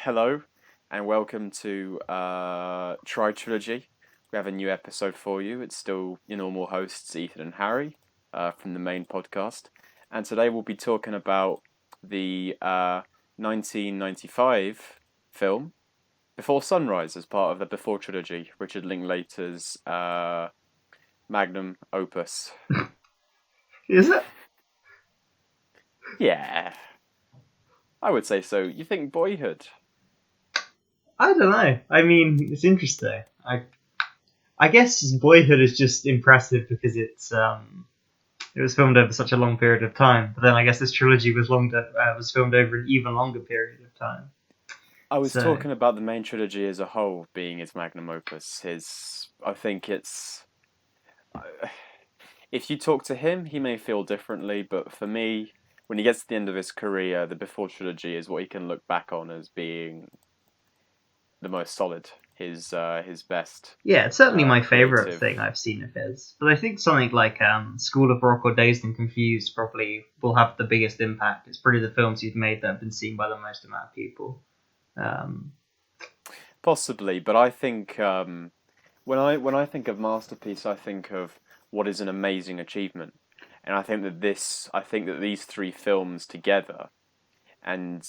Hello, and welcome to Tri-Trilogy. We have a new episode for you. It's still your normal hosts, Ethan and Harry, from the main podcast. And today we'll be talking about the 1995 film Before Sunrise as part of the Before Trilogy, Richard Linklater's magnum opus. Is it? Yeah, I would say so. You think Boyhood? I don't know. I mean, it's interesting. I guess Boyhood is just impressive because it was filmed over such a long period of time. But then I guess this trilogy was filmed over an even longer period of time. I was So talking about the main trilogy as a whole being his magnum opus. I think it's. If you talk to him, he may feel differently, but for me, when he gets to the end of his career, the Before trilogy is what he can look back on as being the most solid, his best yeah, it's certainly my favorite creative. thing I've seen of his. But I think something like School of Rock or Dazed and Confused probably will have the biggest impact. It's probably the films he's made that have been seen by the most amount of people. Um, Possibly, but I think when I think of masterpiece, I think of what is an amazing achievement, and I think that these three films together and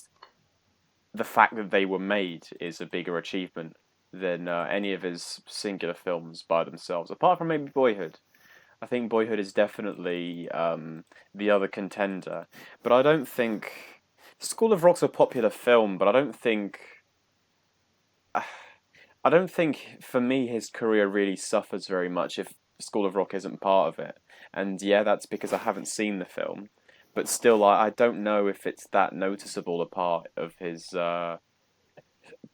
the fact that they were made is a bigger achievement than any of his singular films by themselves, apart from maybe Boyhood. I think Boyhood is definitely the other contender, but I don't think School of Rock's a popular film, but I don't think for me his career really suffers very much if School of Rock isn't part of it. And yeah, that's because I haven't seen the film, but still, I don't know if it's that noticeable a part of his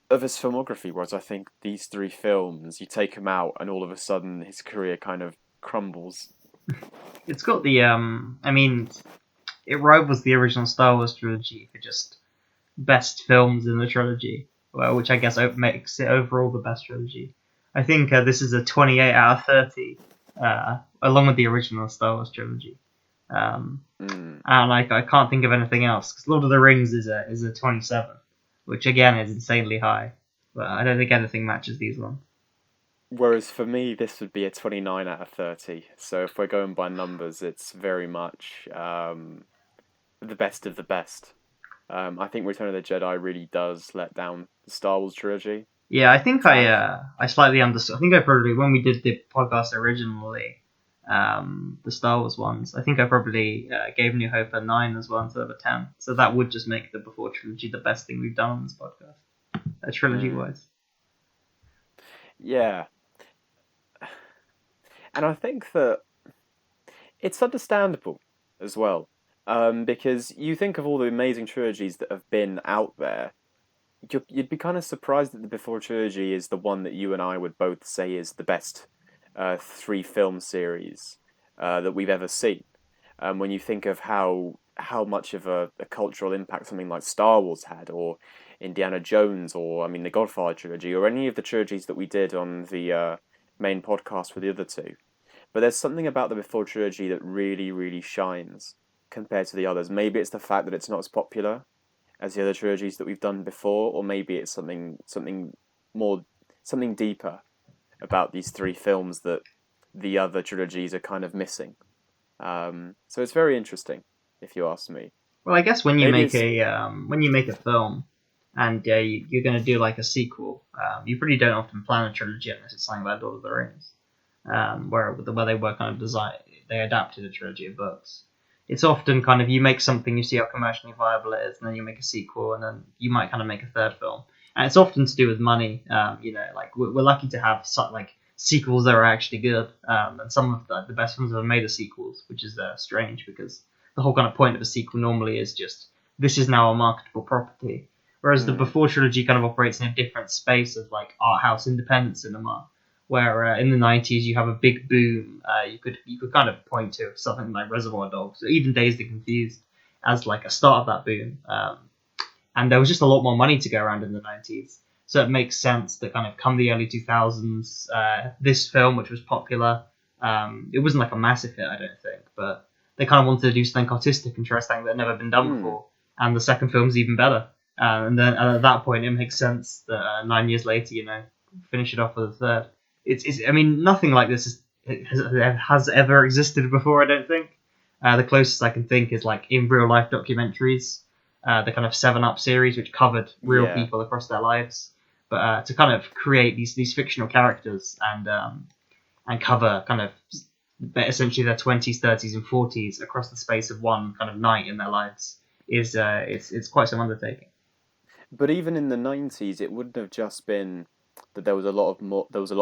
filmography. Whereas I think these three films, you take him out, and all of a sudden his career kind of crumbles. it's got the I mean, it rivals the original Star Wars trilogy for just best films in the trilogy, well, which I guess makes it overall the best trilogy. I think this is a 28 out of 30, along with the original Star Wars trilogy. Um, Mm. and I can't think of anything else because Lord of the Rings is a 27, which again is insanely high. But I don't think anything matches these ones. Whereas for me, this would be a 29 out of 30. So if we're going by numbers, it's very much the best of the best. I think Return of the Jedi really does let down the Star Wars trilogy. Yeah, I think So I slightly understood. I think I probably when we did the podcast originally, the Star Wars ones. I think I probably gave New Hope a 9 as well instead of a 10. So that would just make the Before trilogy the best thing we've done on this podcast, trilogy mm, wise. yeah, and I think that it's understandable as well, because you think of all the amazing trilogies that have been out there. You'd be kind of surprised that the Before trilogy is the one that you and I would both say is the best three film series that we've ever seen. When you think of how much of a cultural impact something like Star Wars had, or Indiana Jones, or I mean the Godfather trilogy, or any of the trilogies that we did on the main podcast for the other two. But there's something about the Before trilogy that really, really shines compared to the others. Maybe it's the fact that it's not as popular as the other trilogies that we've done before, or maybe it's more something deeper about these three films that the other trilogies are kind of missing. So it's very interesting, if you ask me. Well, I guess Maybe it's when you make a film and you're going to do like a sequel, you pretty don't often plan a trilogy unless it's something like Lord of the Rings, where they were kind of designed, they adapted a trilogy of books. It's often kind of you make something, you see how commercially viable it is, and then you make a sequel, and then you might kind of make a third film. And it's often to do with money. Like we're lucky to have like sequels that are actually good, and some of the best ones have made are sequels, which is strange because the whole kind of point of a sequel normally is just this is now a marketable property. Whereas the mm, Before trilogy kind of operates in a different space of like art house independent cinema, where in the 90s you have a big boom. You could kind of point to something like Reservoir Dogs or even Dazed and Confused as like a start of that boom. And there was just a lot more money to go around in the 90s. So it makes sense that kind of come the early 2000s, this film, which was popular, it wasn't like a massive hit, I don't think, but they kind of wanted to do something artistic and try something that had never been done mm. before. And the second film's even better. And then at that point, it makes sense that 9 years later, finish it off with a third. It's I mean, nothing like this has ever existed before. I don't think. The closest I can think is like in real life documentaries, the kind of Seven Up series, which covered real Yeah. people across their lives. But to kind of create these fictional characters and cover kind of essentially their 20s, 30s, and 40s across the space of one kind of night in their lives is it's quite some undertaking. But even in the 90s, it wouldn't have just been that there was a lot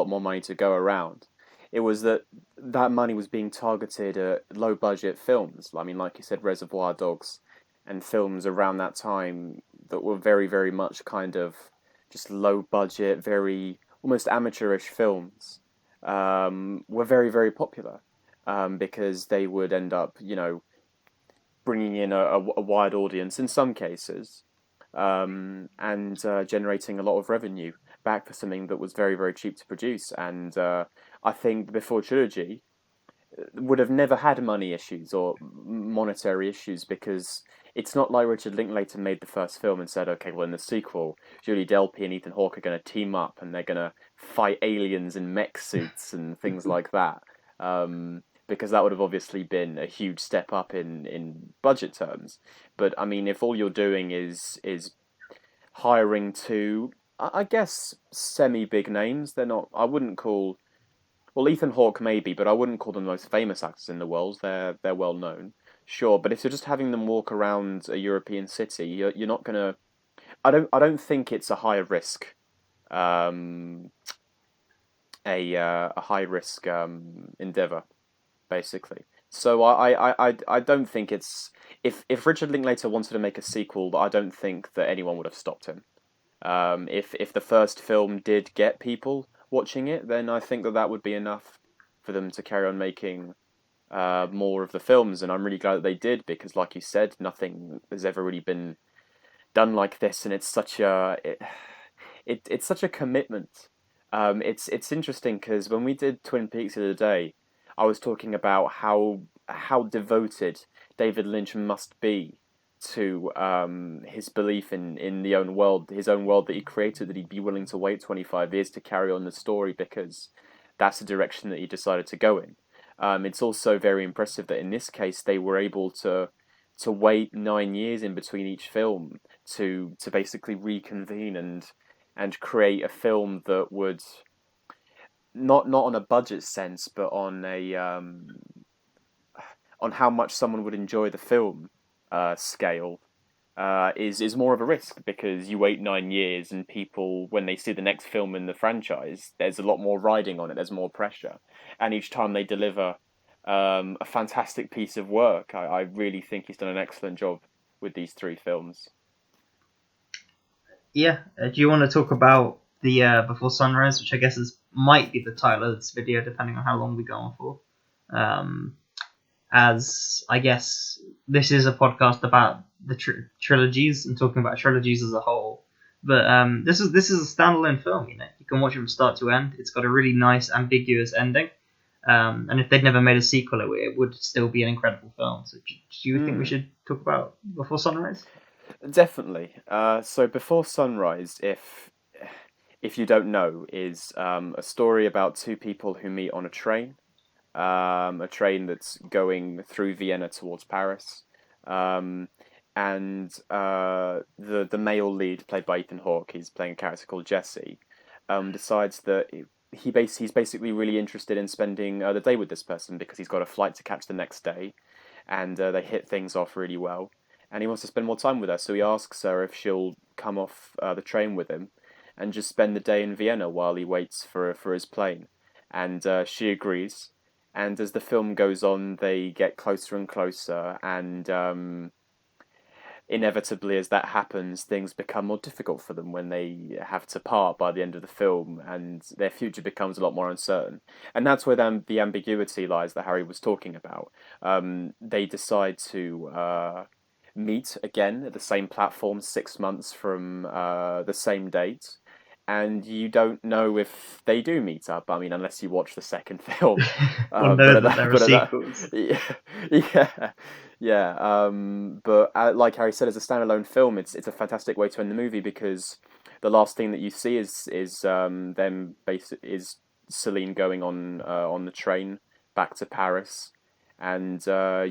more money to go around. It was that that money was being targeted at low budget films. I mean, like you said, Reservoir Dogs and films around that time that were very, very much kind of just low budget, very almost amateurish films were very, very popular because they would end up, bringing in a wide audience in some cases and generating a lot of revenue back for something that was very, very cheap to produce. And I think Before Trilogy would have never had money issues or monetary issues because it's not like Richard Linklater made the first film and said, okay, well, in the sequel, Julie Delpy and Ethan Hawke are going to team up and they're going to fight aliens in mech suits and things like that. Because that would have obviously been a huge step up in budget terms. But I mean, if all you're doing is hiring two, I guess semi big names, they're not. I wouldn't call well, Ethan Hawke maybe, but I wouldn't call them the most famous actors in the world. They're well known, sure. But if you're just having them walk around a European city, you're not gonna. I don't think it's a high risk, um, a high risk endeavor basically. So I don't think it's if Richard Linklater wanted to make a sequel, I don't think that anyone would have stopped him. If the first film did get people watching it, then I think that that would be enough for them to carry on making more of the films, and I'm really glad that they did because, like you said, nothing has ever really been done like this, and it's such a commitment. It's interesting because when we did Twin Peaks the other day, I was talking about how devoted David Lynch must be to his belief in the own world, his own world that he created, that he'd be willing to wait 25 years to carry on the story because that's the direction that he decided to go in. It's also very impressive that in this case they were able to wait 9 years in between each film to basically reconvene and create a film that would not on a budget sense, but on how much someone would enjoy the film scale is more of a risk because you wait 9 years and people when they see the next film in the franchise, there's a lot more riding on it. There's more pressure, and each time they deliver a fantastic piece of work, I really think he's done an excellent job with these three films. Yeah. Do you want to talk about the Before Sunrise, which I guess might be the title of this video, depending on how long we go on for? Um, as I guess this is a podcast about the trilogies and talking about trilogies as a whole. But this is a standalone film. You can watch it from start to end. It's got a really nice, ambiguous ending. And if they'd never made a sequel, it would still be an incredible film. So, do you think we Mm, should talk about Before Sunrise? definitely. So Before Sunrise, if you don't know, is a story about two people who meet on a train that's going through Vienna towards Paris. Um, and the male lead, played by Ethan Hawke, he's playing a character called Jesse, decides that he's basically really interested in spending the day with this person because he's got a flight to catch the next day, and they hit things off really well. And he wants to spend more time with her, so he asks her if she'll come off the train with him and just spend the day in Vienna while he waits for his plane. And she agrees. And as the film goes on, they get closer and closer, and inevitably, as that happens, things become more difficult for them when they have to part by the end of the film, and their future becomes a lot more uncertain. And that's where the ambiguity lies that Harry was talking about. They decide to meet again at the same platform 6 months from the same date, and you don't know if they do meet up. I mean, unless you watch the second film. Or know But at that that, there are but at that, sequels. yeah, yeah, yeah. But like Harry said, as a standalone film, it's a fantastic way to end the movie because the last thing that you see is them is Celine going on the train back to Paris, and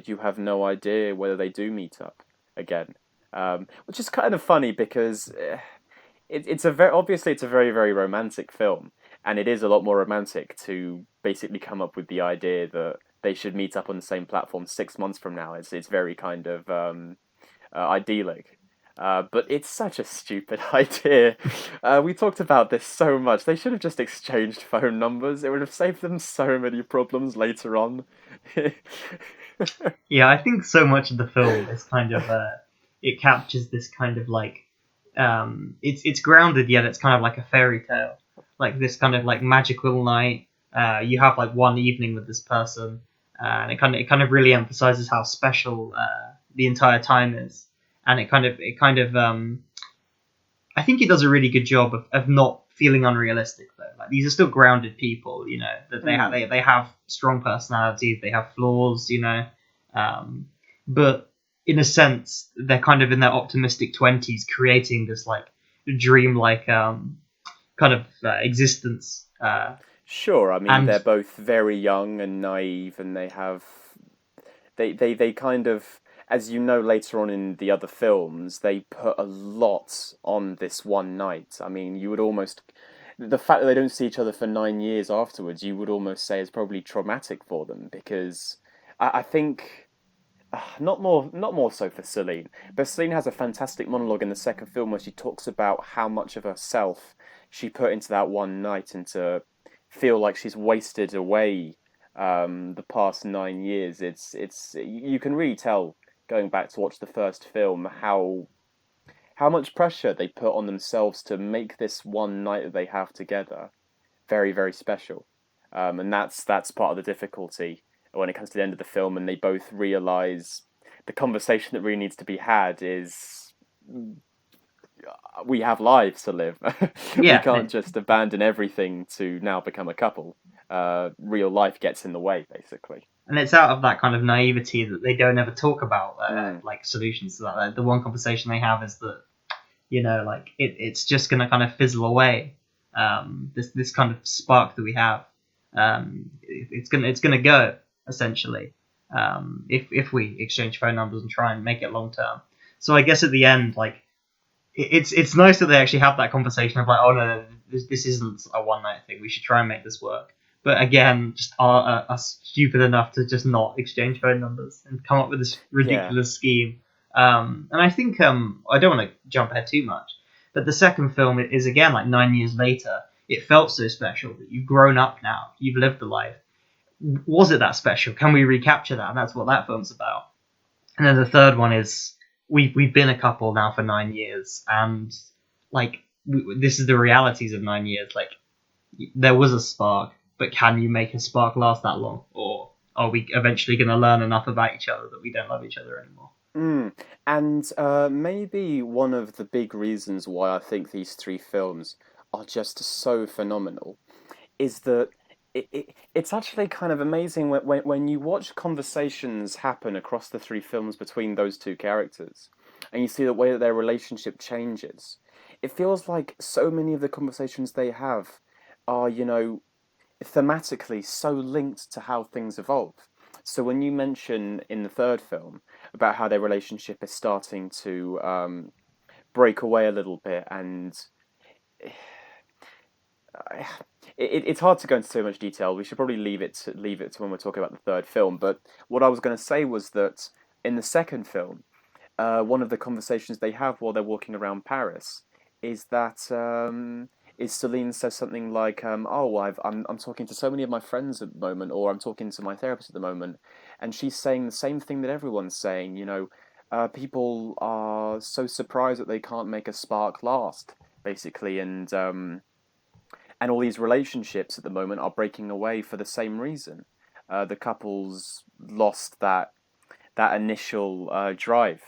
you have no idea whether they do meet up again. Which is kind of funny because it's a very obviously it's a very very romantic film, and it is a lot more romantic to basically come up with the idea that they should meet up on the same platform 6 months from now. It's very kind of idyllic. But it's such a stupid idea. We talked about this so much. They should have just exchanged phone numbers. It would have saved them so many problems later on. Yeah, I think so much of the film is kind of it captures this kind of like it's grounded yet it's kind of like a fairy tale, like this kind of like magical night. You have like one evening with this person, and it kind of really emphasizes how special the entire time is, and it kind of I think it does a really good job of not feeling unrealistic though. Like these are still grounded people, you know, that Mm. they have strong personalities, they have flaws, you know, um, but in a sense they're kind of in their optimistic 20s, creating this like dreamlike kind of existence, Sure, I mean and they're both very young and naive, and they kind of, as you know later on in the other films, they put a lot on this one night. I mean, you would almost the fact that they don't see each other for 9 years afterwards, you would almost say is probably traumatic for them because I think not more so for Celine, but Celine has a fantastic monologue in the second film where she talks about how much of herself she put into that one night and to feel like she's wasted away the past 9 years. It's you can really tell going back to watch the first film how much pressure they put on themselves to make this one night that they have together very very special, and that's part of the difficulty when it comes to the end of the film, and they both realize the conversation that really needs to be had is we have lives to live. We yeah, can't just abandon everything to now become a couple. Real life gets in the way, basically. and it's out of that kind of naivety that they don't ever talk about Mm. like solutions to that. Like, the one conversation they have is that, you know, like it's just gonna kind of fizzle away. This kind of spark that we have, it's gonna go essentially, if we exchange phone numbers and try and make it long term. So I guess at the end, like it's nice that they actually have that conversation of like, oh no, this isn't a one night thing. We should try and make this work. But again, just are stupid enough to just not exchange phone numbers and come up with this Yeah, ridiculous scheme. And I think I don't want to jump ahead too much, but the second film is again like 9 years later. It felt so special that you've grown up now, you've lived the life. Was it that special? Can we recapture that? And that's what that film's about. And then the third one is we've been a couple now for 9 years, and like this is the realities of 9 years. Like there was a spark, but can you make a spark last that long, or are we eventually going to learn enough about each other that we don't love each other anymore? mm. And maybe one of the big reasons why I think these three films are just so phenomenal is that it's actually kind of amazing when you watch conversations happen across the three films between those two characters and you see the way that their relationship changes. It feels like so many of the conversations they have are, thematically so linked to how things evolve. So when you mention in the third film about how their relationship is starting to break away a little bit and it's hard to go into so much detail. We should probably leave it to when we're talking about the third film. But what I was going to say was that in the second film, one of the conversations they have while they're walking around Paris is that is Celine says something like, "Oh, I'm talking to so many of my friends at the moment, or I'm talking to my therapist at the moment," and she's saying the same thing that everyone's saying. People are so surprised that they can't make a spark last, basically, and all these relationships at the moment are breaking away for the same reason. The couples lost that initial drive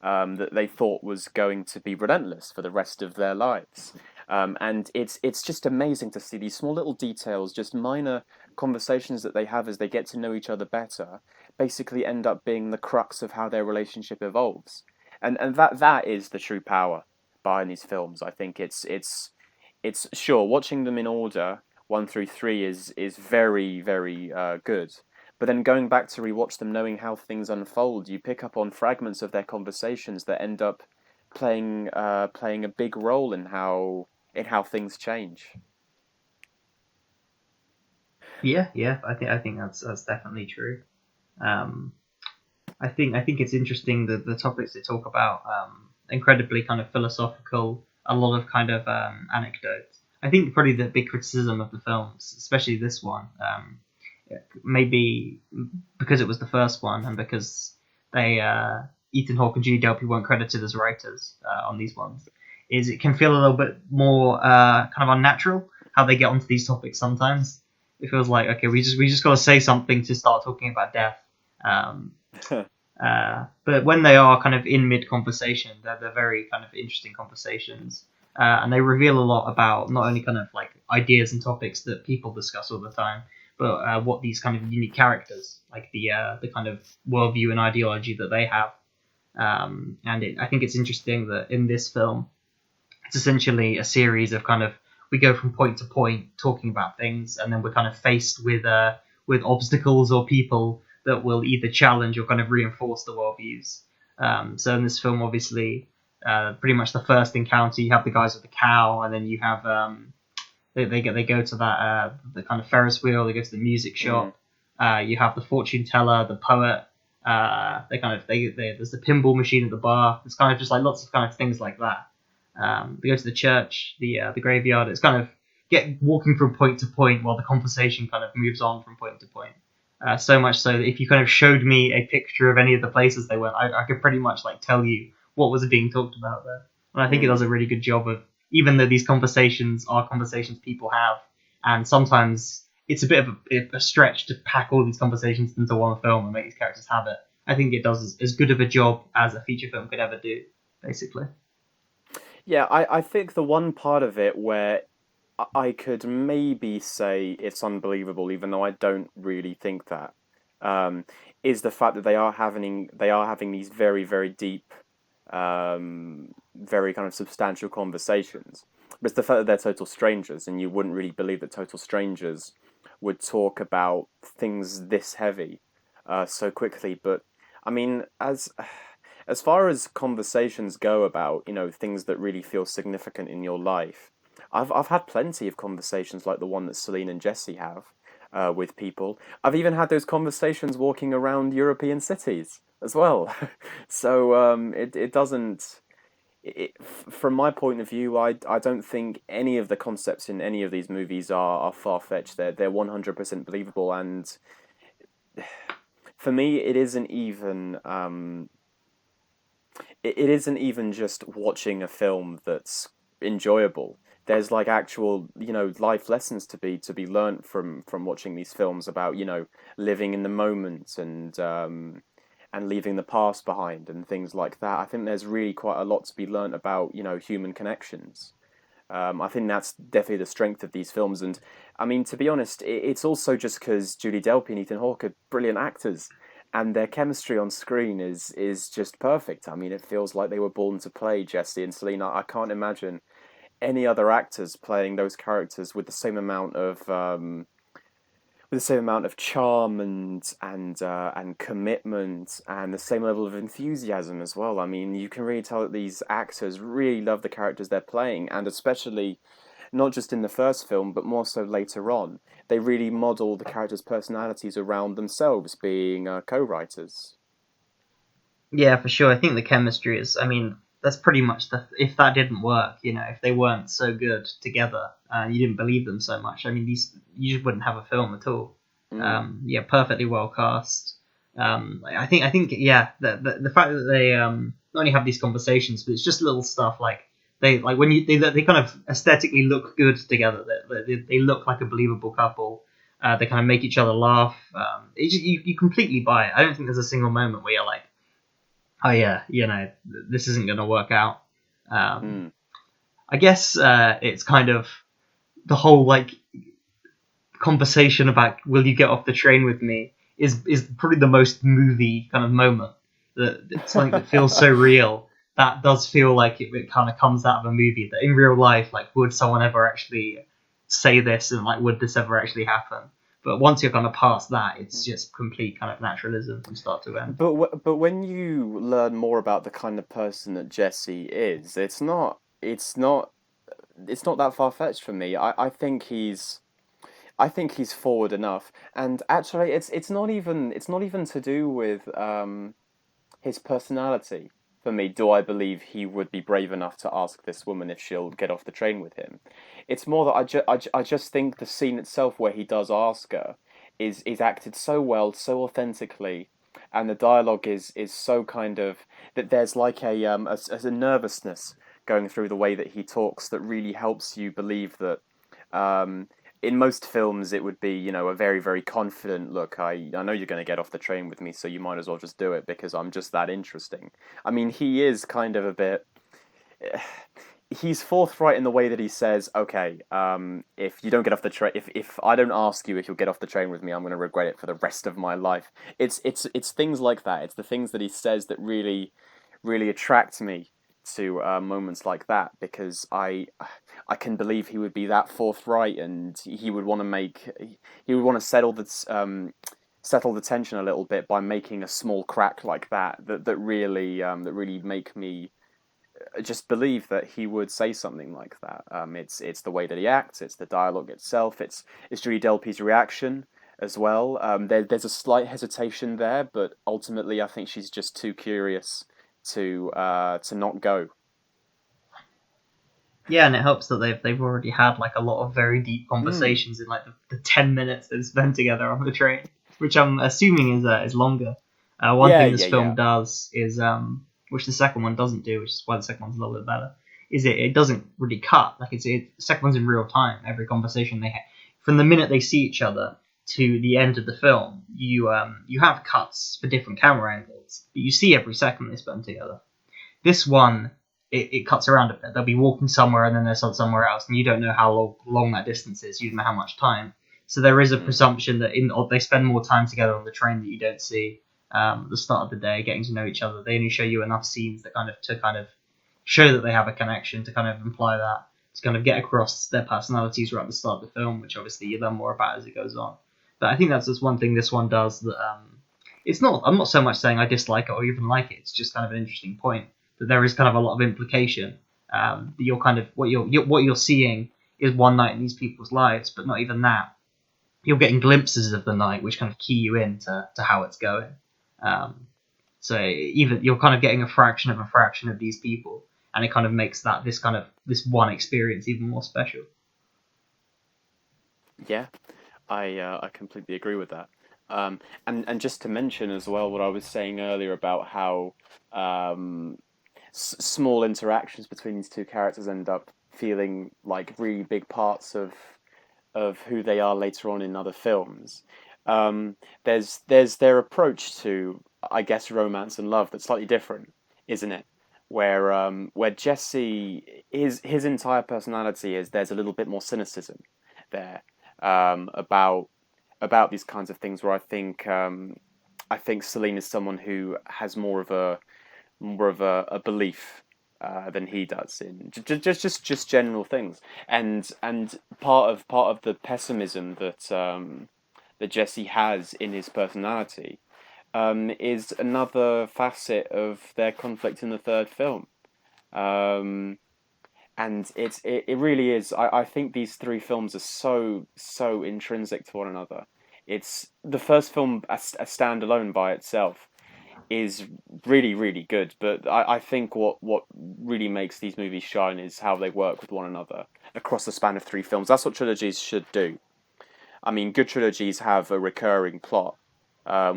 that they thought was going to be relentless for the rest of their lives. And it's just amazing to see these small little details, just minor conversations that they have as they get to know each other better, basically end up being the crux of how their relationship evolves. And that is the true power behind these films. I think it's sure watching them in order one through three is very good. But then going back to rewatch them, knowing how things unfold, you pick up on fragments of their conversations that end up playing a big role in how things change. Yeah, yeah, I think that's definitely true. Um, I think it's interesting that the topics they talk about, incredibly kind of philosophical, a lot of kind of anecdotes. I think probably the big criticism of the films, especially this one, maybe because it was the first one and because they Ethan Hawke and Judy Delpy weren't credited as writers on these ones, is it can feel a little bit more kind of unnatural how they get onto these topics sometimes. It feels like, okay, we just got to say something to start talking about death. Um, but when they are kind of in mid conversation, they're very kind of interesting conversations, and they reveal a lot about not only kind of like ideas and topics that people discuss all the time, but what these kind of unique characters, like the kind of worldview and ideology that they have. I think it's interesting that in this film, it's essentially a series of kind of we go from point to point talking about things, and then we're kind of faced with obstacles or people that will either challenge or kind of reinforce the worldviews. So in this film, obviously, pretty much the first encounter, you have the guys with the cow, and then you have they go to that the kind of Ferris wheel. They go to the music Mm. shop. You have the fortune teller, the poet. They kind of there's the pinball machine at the bar. It's kind of just like lots of kind of things like that. They go to the church, the graveyard. It's kind of get walking from point to point while the conversation kind of moves on from point to point. So much so that if you kind of showed me a picture of any of the places they went, I could pretty much like tell you what was being talked about there. And I think it Mm. does a really good job of, even though these conversations are conversations people have, and sometimes it's a bit of a stretch to pack all these conversations into one film and make these characters have it. I think it does as good of a job as a feature film could ever do, basically. Yeah, I think the one part of it where I could maybe say it's unbelievable, even though I don't really think that, um, is the fact that they are having these very deep, very kind of substantial conversations. But it's the fact that they're total strangers, and you wouldn't really believe that total strangers would talk about things this heavy, so quickly. But I mean, as far as conversations go about, things that really feel significant in your life, I've had plenty of conversations like the one that Celine and Jesse have with people. I've even had those conversations walking around European cities as well. So it doesn't. From my point of view, I don't think any of the concepts in any of these movies are far fetched. They're 100% believable, and for me, it isn't even just watching a film that's enjoyable. There's like actual, life lessons to be learnt from watching these films about, living in the moment and leaving the past behind and things like that. I think there's really quite a lot to be learnt about, human connections. I think that's definitely the strength of these films, and I mean, to be honest, it's also just because Julie Delpy and Ethan Hawke are brilliant actors, and their chemistry on screen is just perfect. I mean, it feels like they were born to play Jesse and Selena. I can't imagine any other actors playing those characters with the same amount of charm and commitment and the same level of enthusiasm as well. I mean, you can really tell that these actors really love the characters they're playing, and especially not just in the first film, but more so later on. They really model the characters' personalities around themselves being co-writers. Yeah, for sure. I think the chemistry is. I mean, that's pretty much the. If that didn't work, if they weren't so good together, and you didn't believe them so much, I mean, these you just wouldn't have a film at all. Mm. Yeah, perfectly well cast. I think, yeah, the fact that they not only have these conversations, but it's just little stuff like they like when they kind of aesthetically look good together. They look like a believable couple. They kind of make each other laugh. You completely buy it. I don't think there's a single moment where you're like, oh yeah, this isn't going to work out. Um, Mm. I guess it's kind of the whole like conversation about will you get off the train with me is probably the most movie kind of moment. That something that feels so real that does feel like it kind of comes out of a movie. That in real life, like, would someone ever actually say this, and like, would this ever actually happen? But once you're kind of past that, it's just complete kind of naturalism from start to end. But when you learn more about the kind of person that Jesse is, it's not that far fetched for me. I think he's forward enough, and actually, it's not even to do with his personality. For me, do I believe he would be brave enough to ask this woman if she'll get off the train with him? It's more that I just think the scene itself where he does ask her is acted so well, so authentically, and the dialogue is so kind of that there's like a nervousness going through the way that he talks that really helps you believe that um, in most films it would be, you know, a very very confident look. I know you're going to get off the train with me, so you might as well just do it because I'm just that interesting. I mean, he is kind of a bit he's forthright in the way that he says, okay, if you don't get off the train, if I don't ask you if you'll get off the train with me, I'm going to regret it for the rest of my life. It's things like that. It's the things that he says that really attract me to moments like that because I can believe he would be that forthright and he would want to settle the tension a little bit by making a small crack like that really make me just believe that he would say something like that. It's the way that he acts, it's the dialogue itself, it's Julie Delpy's reaction as well. There's a slight hesitation there, but ultimately I think she's just too curious to not go. Yeah, and it helps that they've already had like a lot of very deep Mm. conversations in like the 10 minutes they've spent together on the train, which I'm assuming is longer. One Yeah, thing yeah, this film yeah. does is which the second one doesn't do, which is why the second one's a little bit better. Is it doesn't really cut like the second one's in real time. Every conversation they have from the minute they see each other to the end of the film, you have cuts for different camera angles, but you see every second they spend together. This one, it cuts around a bit. They'll be walking somewhere and then they're somewhere else, and you don't know how long that distance is. You don't know how much time. So there is a Mm. presumption that or they spend more time together on the train that you don't see at the start of the day, getting to know each other. They only show you enough scenes that kind of show that they have a connection, to kind of imply that, to kind of get across their personalities right at the start of the film, which obviously you learn more about as it goes on. But I think that's just one thing this one does that it's not. I'm not so much saying I dislike it or even like it. It's just kind of an interesting point that there is kind of a lot of implication. That you're kind of what you're seeing is one night in these people's lives, but not even that. You're getting glimpses of the night, which kind of key you in to how it's going. Um, so even you're kind of getting a fraction of these people, and it kind of makes that this one experience even more special. Yeah, I completely agree with that. And just to mention as well what I was saying earlier about how um, small interactions between these two characters end up feeling like really big parts of who they are later on in other films. Um, there's their approach to, I guess, romance and love that's slightly different, isn't it? Where Jesse his entire personality is there's a little bit more cynicism there about these kinds of things. Where I think Celine is someone who has more of a belief than he does in just general things, and part of the pessimism that Jesse has in his personality is another facet of their conflict in the third film. Um, and it really is. I think these three films are so intrinsic to one another. It's the first film a standalone by itself is really good. But I think what really makes these movies shine is how they work with one another across the span of three films. That's what trilogies should do. I mean, good trilogies have a recurring plot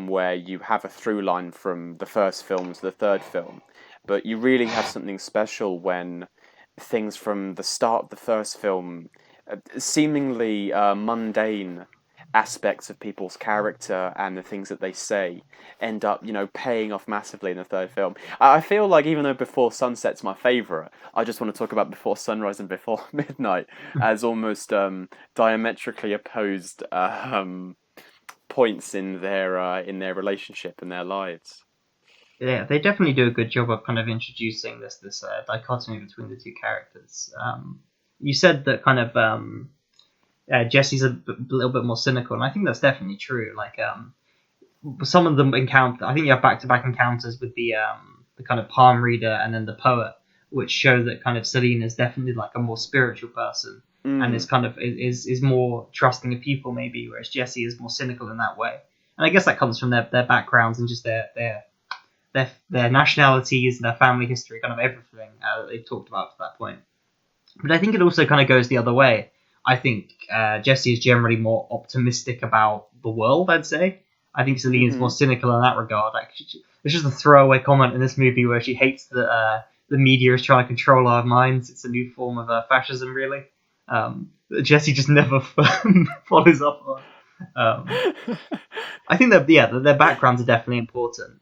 where you have a through line from the first film to the third film, but you really have something special when things from the start of the first film, seemingly mundane aspects of people's character and the things that they say end up, paying off massively in the third film. I feel like even though Before Sunset's my favourite, I just want to talk about Before Sunrise and Before Midnight as almost diametrically opposed points in their relationship and their lives. Yeah, they definitely do a good job of kind of introducing this dichotomy between the two characters. You said that kind of Jesse's little bit more cynical, and I think that's definitely true. Like some of them encounter, I think you have back to back encounters with the kind of palm reader and then the poet, which show that kind of Celine is definitely like a more spiritual person and is Mm, kind of is more trusting of people maybe, whereas Jesse is more cynical in that way. And I guess that comes from their backgrounds and just their nationalities and their family history, kind of everything that they've talked about to that point. But I think it also kind of goes the other way. I think Jesse is generally more optimistic about the world, I'd say. I think Celine is more hmm cynical in that regard. Like, it's just a throwaway comment in this movie where she hates that the media is trying to control our minds. It's a new form of fascism, really. Jesse just never follows up on. I think that yeah, their backgrounds are definitely important.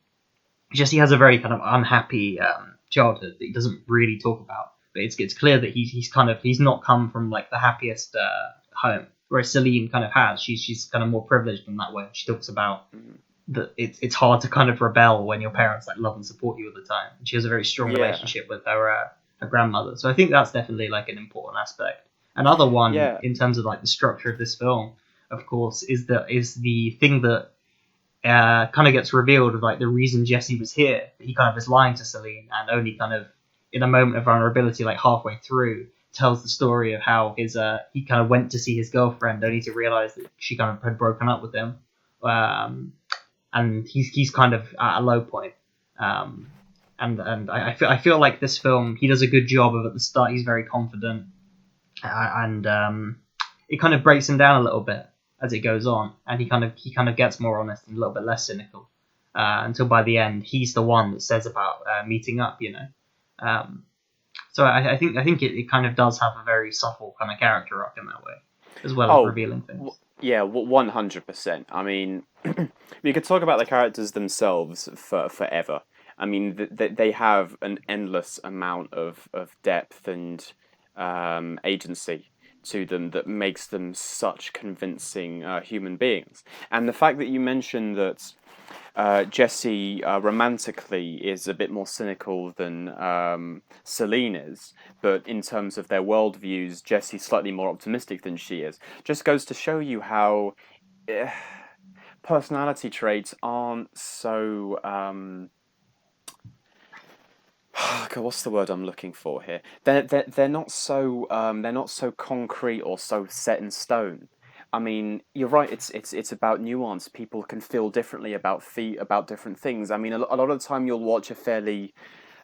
Jesse has a very kind of unhappy childhood that he doesn't really talk about. But it's clear that he's not come from like the happiest home, whereas Celine kind of has. She's kind of more privileged in that way. She talks about that it's hard to kind of rebel when your parents like love and support you all the time. And she has a very strong Yeah, relationship with her grandmother. So I think that's definitely like an important aspect. Another one yeah. in terms of like the structure of this film, of course, is the thing that kind of gets revealed of like the reason Jesse was here. He kind of is lying to Celine and only kind of in a moment of vulnerability, like halfway through, tells the story of how his he kind of went to see his girlfriend only to realize that she kind of had broken up with him, and he's kind of at a low point. Um, and I feel like this film he does a good job of at the start. He's very confident, and it kind of breaks him down a little bit as it goes on, and he kind of gets more honest and a little bit less cynical until by the end he's the one that says about meeting up, you know. Um, so I think it kind of does have a very subtle kind of character arc in that way, as well as Oh, revealing things. yeah, 100%. I mean, we could talk about the characters themselves for forever. I mean, they have an endless amount of depth and agency to them that makes them such convincing human beings. And the fact that you mentioned that Jesse romantically is a bit more cynical than Celine is, but in terms of their worldviews, Jesse's slightly more optimistic than she is. Just goes to show you how personality traits aren't so. God, what's the word I'm looking for here? They're not so concrete or so set in stone. I mean, you're right. It's about nuance. People can feel differently about different things. I mean, a lot of the time you'll watch a fairly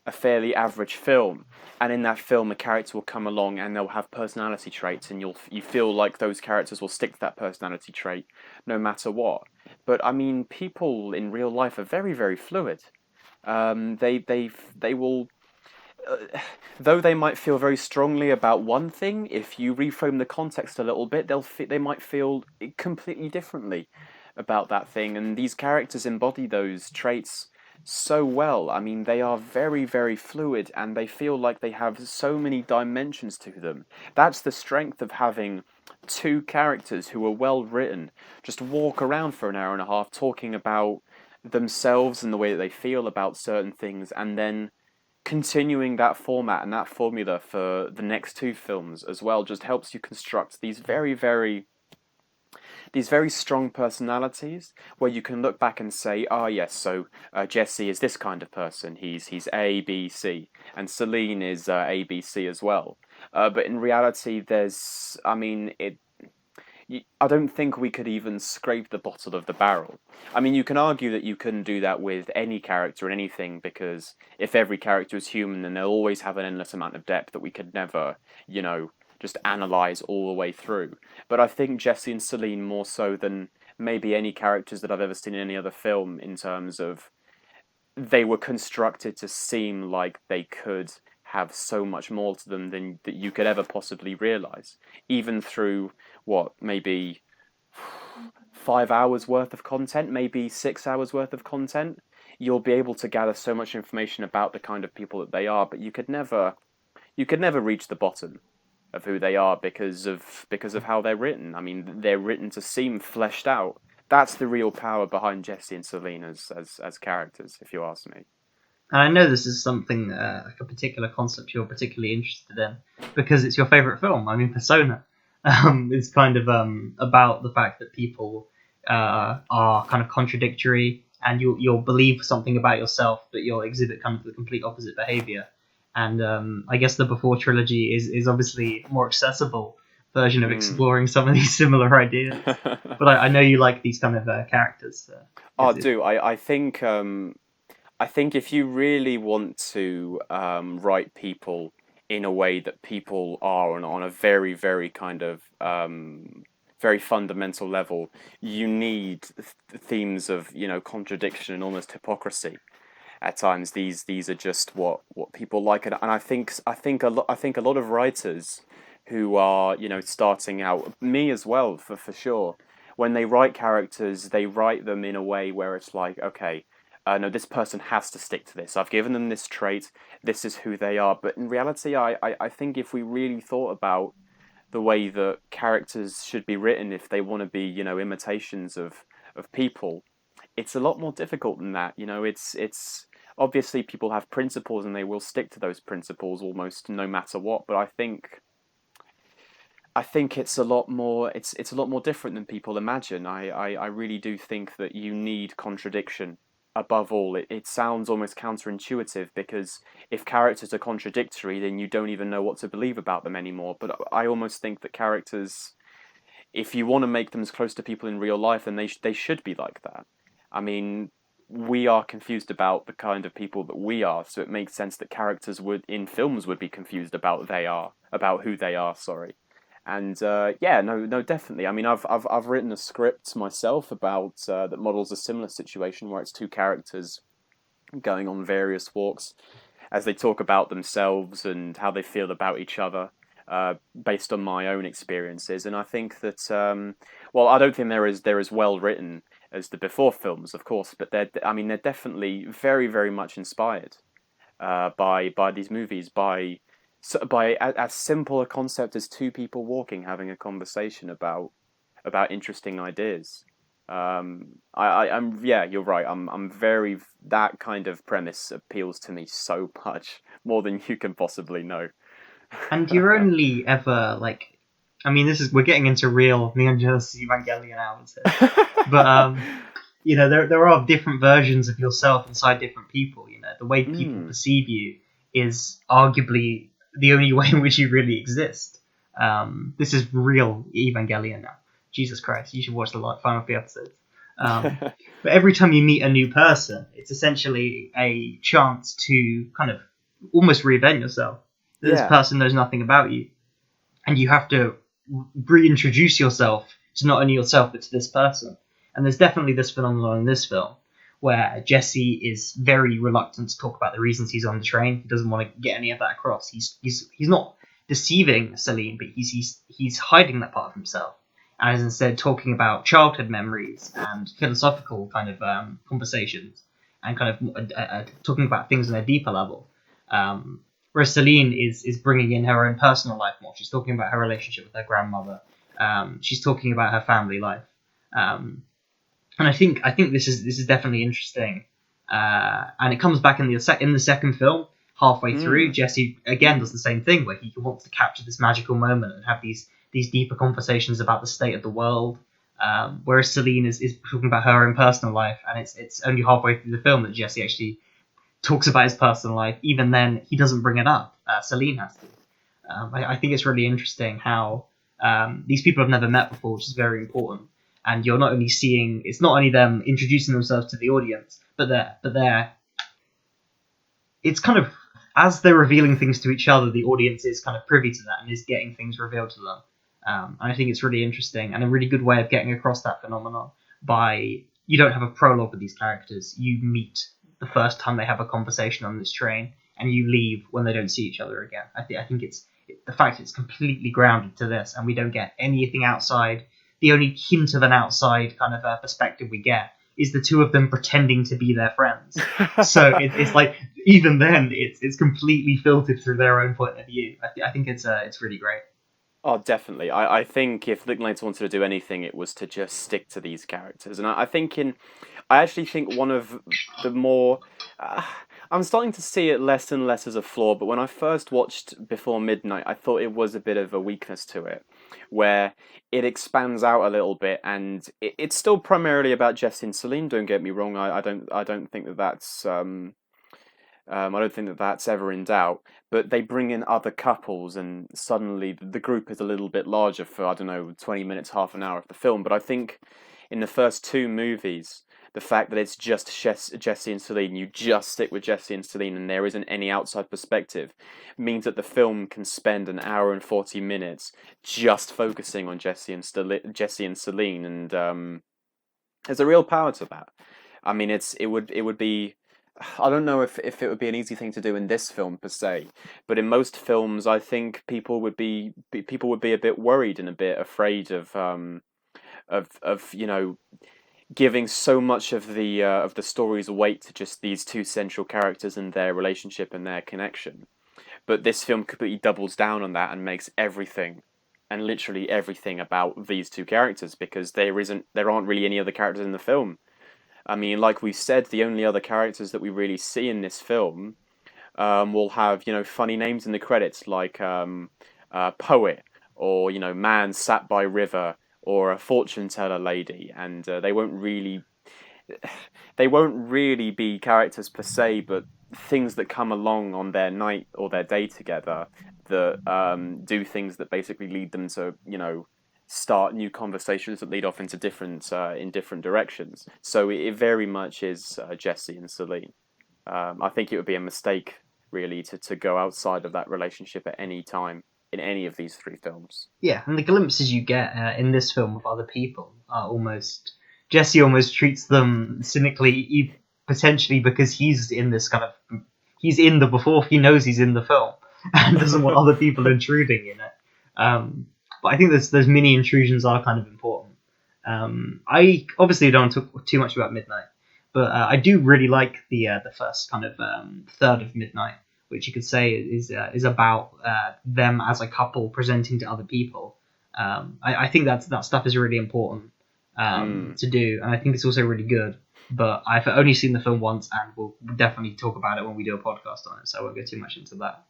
average film, and in that film, a character will come along and they'll have personality traits, and you feel like those characters will stick to that personality trait no matter what. But I mean, people in real life are very very fluid. They will, uh, though they might feel very strongly about one thing. If you reframe the context a little bit, they might feel completely differently about that thing. And these characters embody those traits so well. I mean, they are very very fluid, and they feel like they have so many dimensions to them. That's the strength of having two characters who are well written just walk around for an hour and a half talking about themselves and the way that they feel about certain things, and then continuing that format and that formula for the next two films as well just helps you construct these very strong personalities where you can look back and say, ah, yes, so Jesse is this kind of person. He's A, B, C, and Celine is A, B, C as well. But in reality, I mean, I don't think we could even scrape the bottom of the barrel. I mean, you can argue that you couldn't do that with any character in anything because if every character is human, then they'll always have an endless amount of depth that we could never, just analyze all the way through. But I think Jesse and Celine more so than maybe any characters that I've ever seen in any other film in terms of they were constructed to seem like they could have so much more to them than that you could ever possibly realize, even through what maybe 5 hours worth of content, maybe 6 hours worth of content, you'll be able to gather so much information about the kind of people that they are, but you could never reach the bottom of who they are because of how they're written. I mean, they're written to seem fleshed out. That's the real power behind Jesse and Celine as characters, if you ask me. And I know this is something like a particular concept you're particularly interested in because it's your favorite film. I mean, Persona is kind of about the fact that people are kind of contradictory, and you'll believe something about yourself, but you'll exhibit kind of the complete opposite behavior. And I guess the Before trilogy is obviously a more accessible version of Mm. exploring some of these similar ideas. But I know you like these kind of characters. I Is do. I think if you really want to write people in a way that people are on a very, very kind of very fundamental level, you need themes of contradiction and almost hypocrisy. At times, these are just what people like, and I think a lot of writers who are starting out, me as well for sure, when they write characters, they write them in a way where it's like, okay, no, this person has to stick to this. I've given them this trait. This is who they are. But in reality, I think if we really thought about the way that characters should be written, if they want to be, imitations of people, it's a lot more difficult than that. It's obviously people have principles and they will stick to those principles almost no matter what. But I think it's a lot more different than people imagine. I really do think that you need contradiction above all. It sounds almost counterintuitive because if characters are contradictory, then you don't even know what to believe about them anymore. But I almost think that characters, if you want to make them as close to people in real life, then they should be like that. I mean, we are confused about the kind of people that we are, so it makes sense that characters would in films would be confused about who they are. Sorry. And yeah, no, no, definitely. I mean, I've written a script myself about that models a similar situation where it's two characters going on various walks as they talk about themselves and how they feel about each other, based on my own experiences. And I think that, well, I don't think they're as well written as the before films, of course, but they're definitely very, very much inspired by these movies, by as simple a concept as two people walking, having a conversation about interesting ideas. Yeah, you're right. I'm very that kind of premise appeals to me so much more than you can possibly know. And you're only ever like, I mean, this is we're getting into real Neon Genesis Evangelion hours here, but there are different versions of yourself inside different people. The way people mm. perceive you is arguably the only way in which you really exist. This is real Evangelion now. Jesus Christ, you should watch the final few episodes. Um, but every time you meet a new person, it's essentially a chance to kind of almost reinvent yourself. This Yeah. person knows nothing about you, and you have to reintroduce yourself to not only yourself but to this person. And there's definitely this phenomenon in this film where Jesse is very reluctant to talk about the reasons he's on the train. He doesn't want to get any of that across. He's not deceiving Celine, but he's hiding that part of himself, and is instead talking about childhood memories and philosophical kind of conversations, and kind of talking about things on a deeper level. Whereas Celine is bringing in her own personal life more. She's talking about her relationship with her grandmother. She's talking about her family life. And I think this is definitely interesting. And it comes back in the second film, halfway through. Mm. Jesse again does the same thing, where he wants to capture this magical moment and have these deeper conversations about the state of the world. Whereas Celine is talking about her own personal life, and it's only halfway through the film that Jesse actually talks about his personal life. Even then, he doesn't bring it up. Celine has to. I think it's really interesting how these people have never met before, which is very important. And you're not only seeing, it's not only them introducing themselves to the audience, but it's kind of, as they're revealing things to each other, the audience is kind of privy to that and is getting things revealed to them. And I think it's really interesting and a really good way of getting across that phenomenon by, you don't have a prologue with these characters. You meet the first time they have a conversation on this train, and you leave when they don't see each other again. I think it's the fact it's completely grounded to this, and we don't get anything outside the only hint of an outside kind of perspective we get is the two of them pretending to be their friends. So it's like even then it's completely filtered through their own point of view. I think it's really great. Oh, definitely. I think if Linklater wanted to do anything, it was to just stick to these characters. And I think I actually think one of the more, uh, I'm starting to see it less and less as a flaw. But when I first watched Before Midnight, I thought it was a bit of a weakness to it, where it expands out a little bit, and it's still primarily about Jesse and Celine. Don't get me wrong. I don't think that that's I don't think that that's ever in doubt, but they bring in other couples, and suddenly the group is a little bit larger for, I don't know, 20 minutes, half an hour of the film. But I think in the first two movies, the fact that it's just Jesse and Celine, you just stick with Jesse and Celine, and there isn't any outside perspective, means that the film can spend an hour and 40 minutes just focusing on Jesse and Celine, and there's a real power to that. I mean, it would be. I don't know if it would be an easy thing to do in this film per se, but in most films, I think people would be a bit worried and a bit afraid of giving so much of the story's weight to just these two central characters and their relationship and their connection. But this film completely doubles down on that and makes everything and literally everything about these two characters, because there aren't really any other characters in the film. I mean, like we said, the only other characters that we really see in this film will have funny names in the credits, like poet, or man sat by river, or a fortune teller lady, and they won't really be characters per se, but things that come along on their night or their day together that do things that basically lead them to start new conversations that lead off into different directions. So it very much is Jesse and Celine. I think it would be a mistake really to go outside of that relationship at any time in any of these three films. Yeah, and the glimpses you get in this film of other people are almost Jesse almost treats them cynically, potentially because he's in this kind of he's in the before he knows he's in the film and doesn't want other people intruding in it. But I think those mini intrusions are kind of important. I obviously don't talk too much about Midnight, but I do really like the first kind of third of Midnight, which you could say is about them as a couple presenting to other people. I think that stuff is really important to do, and I think it's also really good. But I've only seen the film once, and we'll definitely talk about it when we do a podcast on it, so I won't go too much into that.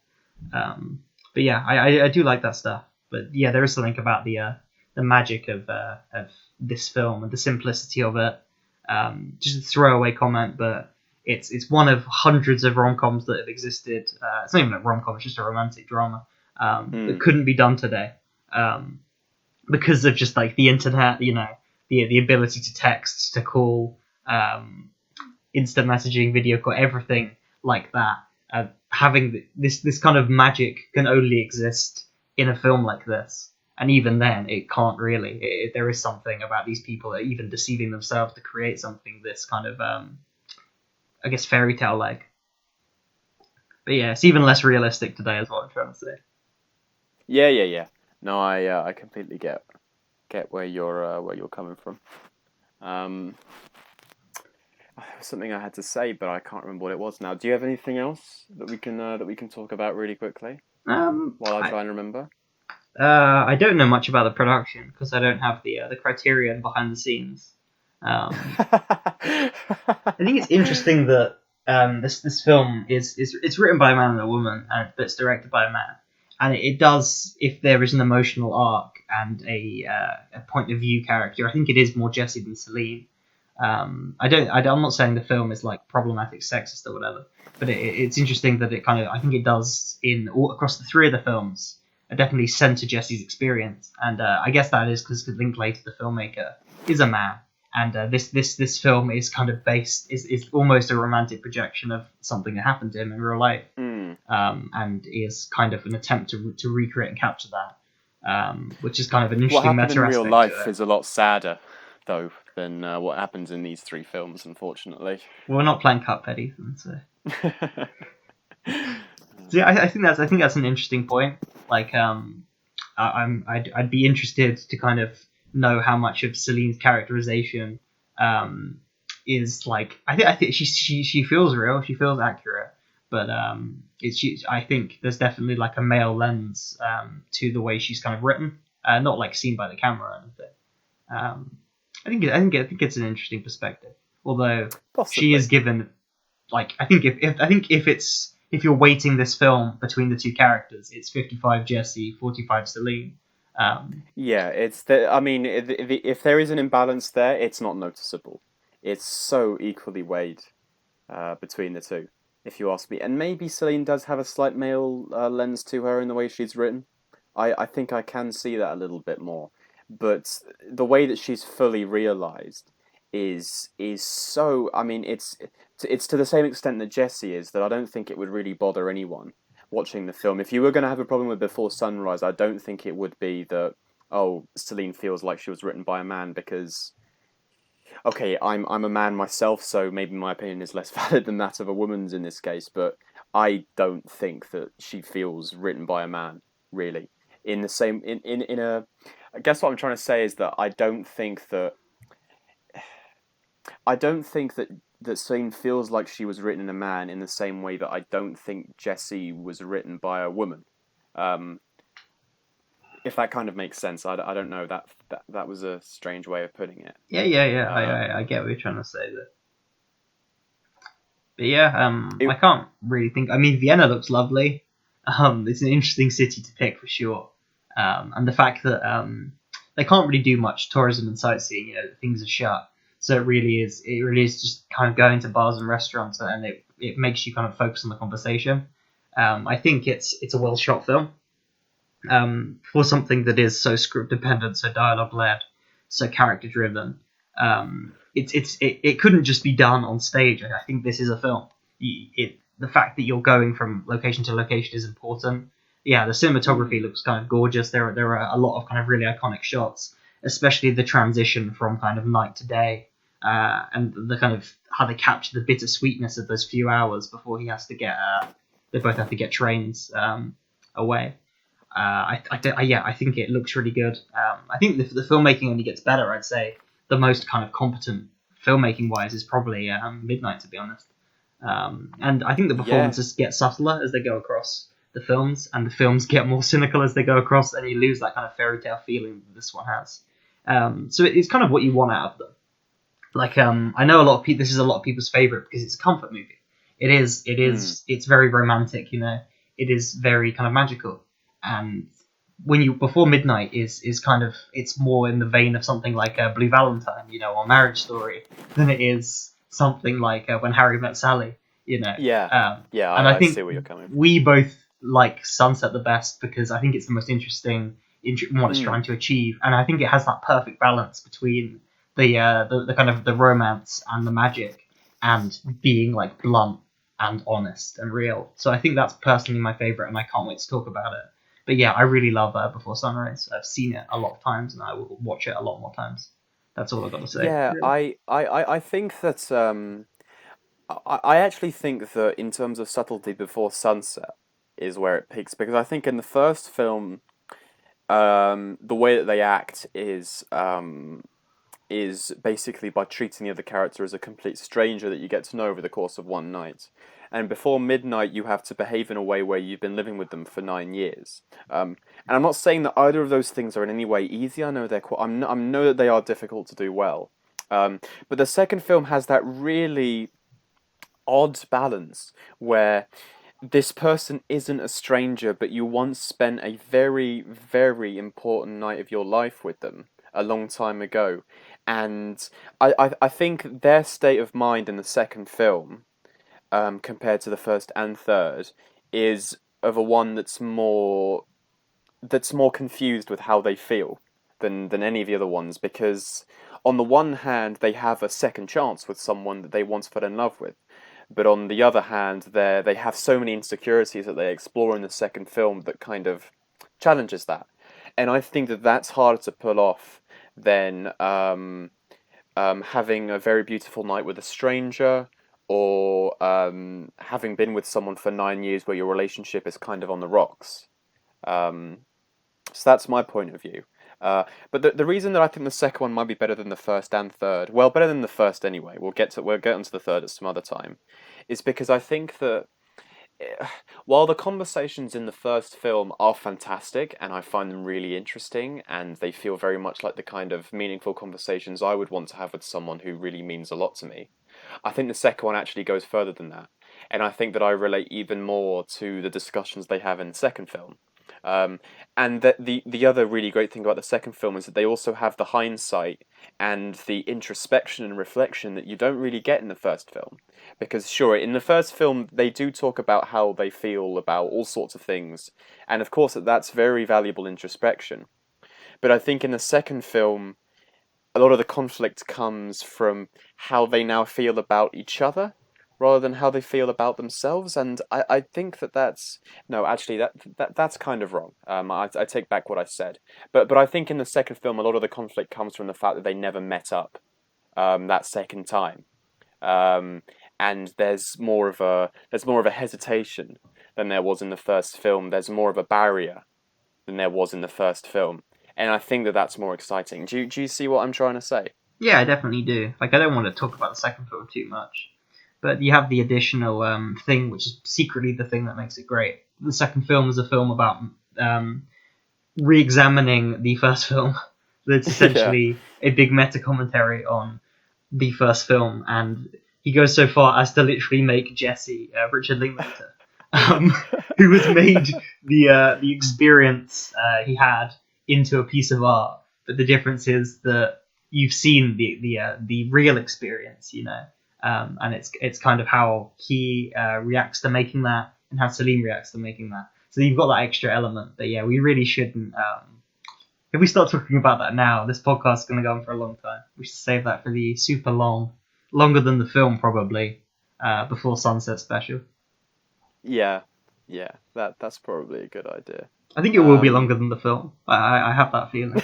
But yeah, I do like that stuff. But yeah, there is something about the magic of this film and the simplicity of it. Just a throwaway comment, but it's one of hundreds of rom-coms that have existed. It's not even a rom-com; it's just a romantic drama that couldn't be done today because of just like the internet, the ability to text, to call, instant messaging, video call, everything like that. Having this kind of magic can only exist in a film like this, and even then, it can't really. There is something about these people that are even deceiving themselves to create something this kind of, I guess, fairy tale like. But yeah, it's even less realistic today, is what I'm trying to say. Yeah. No, I completely get where you're coming from. Something I had to say, but I can't remember what it was now. Do you have anything else that we can talk about really quickly while I try and remember? I don't know much about the production because I don't have the criterion behind the scenes. I think it's interesting that this film is it's written by a man and a woman, but it's directed by a man, and it does, if there is an emotional arc and a point of view character, I think it is more Jesse than Celine. I'm not saying the film is like problematic, sexist or whatever, but it's interesting that it kind of, I think it does across the three of the films. I definitely center Jesse's experience, and I guess that is because Linklater, the filmmaker, is a man, and this film is kind of is almost a romantic projection of something that happened to him in real life, and is kind of an attempt to recreate and capture that, which is kind of an interesting what happened meta in aspect real life to it. is a lot sadder, though, than what happens in these three films, unfortunately. We're not playing Cuphead, Ethan, so. So yeah, I think that's an interesting point. Like, I'd be interested to kind of know how much of Celine's characterization um, is like. I think she feels real. She feels accurate. But I think there's definitely like a male lens to the way she's kind of written, not like seen by the camera or anything. Um, I think it's an interesting perspective. Although she is Possibly. given like I think if you're weighting this film between the two characters, it's 55 Jesse, 45 Celine. Um, Yeah, it's the. I mean, if there is an imbalance there, it's not noticeable. It's so equally weighed between the two, if you ask me. And maybe Celine does have a slight male lens to her in the way she's written. I think I can see that a little bit more. But the way that she's fully realized is so. I mean, it's to the same extent that Jessie is that I don't think it would really bother anyone watching the film. If you were going to have a problem with Before Sunrise, I don't think it would be that. Oh, Celine feels like she was written by a man because okay, I'm a man myself, so maybe my opinion is less valid than that of a woman's in this case, but I don't think that she feels written by a man, really. In the same in a I guess what I'm trying to say is that I don't think that Celine feels like she was written in a man in the same way that I don't think Jessie was written by a woman. Um, if that kind of makes sense, I don't know that was a strange way of putting it. yeah. I Um, get what you're trying to say there. But yeah, I it can't really think. I mean, Vienna looks lovely. It's an interesting city to pick for sure. And the fact that they can't really do much tourism and sightseeing. You know, things are shut, so it really is just kind of going to bars and restaurants, and it makes you kind of focus on the conversation. I think it's a well shot film. For something that is so script dependent, so dialogue led, so character driven. It couldn't just be done on stage. I think this is a film. The fact that you're going from location to location is important. Yeah, the cinematography mm, looks kind of gorgeous. There are a lot of kind of really iconic shots, especially the transition from kind of night to day, and the kind of how they capture the bittersweetness of those few hours before he has to get. They both have to get trains away. Yeah, I think it looks really good. I think the filmmaking only gets better. I'd say the most kind of competent filmmaking wise is probably Midnight, to be honest. And I think the yeah, performances get subtler as they go across the films, and the films get more cynical as they go across, and you lose that kind of fairy tale feeling that this one has. So it's kind of what you want out of them. Like I know a lot of people. This is a lot of people's favorite because it's a comfort movie. It is. It mm, is. It's very romantic. You know, it is very kind of magical. And when you before midnight is kind of it's more in the vein of something like Blue Valentine, you know, or Marriage Story, than it is something like When Harry Met Sally. You know, yeah, yeah. and I I see think where you're coming from. we both like Sunset the best because I think it's the most interesting in what it's Mm, trying to achieve, and I think it has that perfect balance between the kind of the romance and the magic and being like blunt and honest and real. So I think that's personally my favorite, and I can't wait to talk about it. But yeah, I really love Before Sunrise. I've seen it a lot of times, and I will watch it a lot more times. That's all I've got to say. yeah, Really. I think that I actually think that in terms of subtlety, Before Sunset is where it peaks because I think in the first film, the way that they act is basically by treating the other character as a complete stranger that you get to know over the course of one night. And before midnight, you have to behave in a way where you've been living with them for 9 years. And I'm not saying that either of those things are in any way easy. I know they're quite. I know that they are difficult to do well. But the second film has that really odd balance where this person isn't a stranger, but you once spent a very, very important night of your life with them a long time ago. And I think their state of mind in the second film, compared to the first and third, is of a one that's more confused with how they feel than any of the other ones because on the one hand they have a second chance with someone that they once fell in love with, but on the other hand they have so many insecurities that they explore in the second film that kind of challenges that, and I think that that's harder to pull off than having a very beautiful night with a stranger or having been with someone for 9 years where your relationship is kind of on the rocks. um, so that's my point of view. But the reason that I think the second one might be better than the first and third, well, better than the first anyway. We'll get onto the third at some other time, is because I think that while the conversations in the first film are fantastic and I find them really interesting and they feel very much like the kind of meaningful conversations I would want to have with someone who really means a lot to me, I think the second one actually goes further than that. And I think that I relate even more to the discussions they have in the second film. Um, and that the other really great thing about the second film is that they also have the hindsight and the introspection and reflection that you don't really get in the first film. Because sure, in the first film they do talk about how they feel about all sorts of things, and of course that's very valuable introspection. But I think in the second film, a lot of the conflict comes from how they now feel about each other rather than how they feel about themselves. And I think that that's no, actually that's kind of wrong. I take back what I said. But I think in the second film, a lot of the conflict comes from the fact that they never met up that second time. Um, and there's more of a hesitation than there was in the first film. There's more of a barrier than there was in the first film, and I think that that's more exciting. Do you see what I'm trying to say? Yeah, I definitely do. Like, I don't want to talk about the second film too much, but you have the additional thing, which is secretly the thing that makes it great. The second film is a film about re-examining the first film. It's Yeah, essentially a big meta commentary on the first film, and he goes so far as to literally make Jesse Richard Linklater, um, who has made the experience he had into a piece of art. But the difference is that you've seen the real experience, and it's kind of how he reacts to making that, and how Celine reacts to making that. So you've got that extra element. But yeah, we really shouldn't. If we start talking about that now, this podcast is going to go on for a long time. We should save that for the super long, longer than the film probably, before Sunset special. yeah, yeah. That's probably a good idea. I think it will be Um, longer than the film. I have that feeling.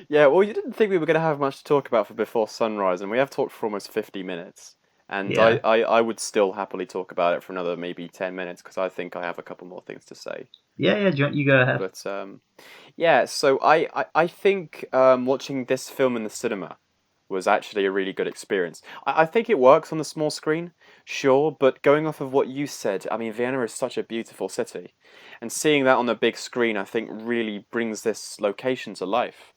yeah, well, you didn't think we were going to have much to talk about for Before Sunrise, and we have talked for almost 50 minutes. And Yeah, I would still happily talk about it for another maybe 10 minutes because I think I have a couple more things to say. yeah. You go ahead. But yeah, so I think watching this film in the cinema was actually a really good experience. I think it works on the small screen, sure, but going off of what you said, I mean, Vienna is such a beautiful city, and seeing that on the big screen, I think really brings this location to life.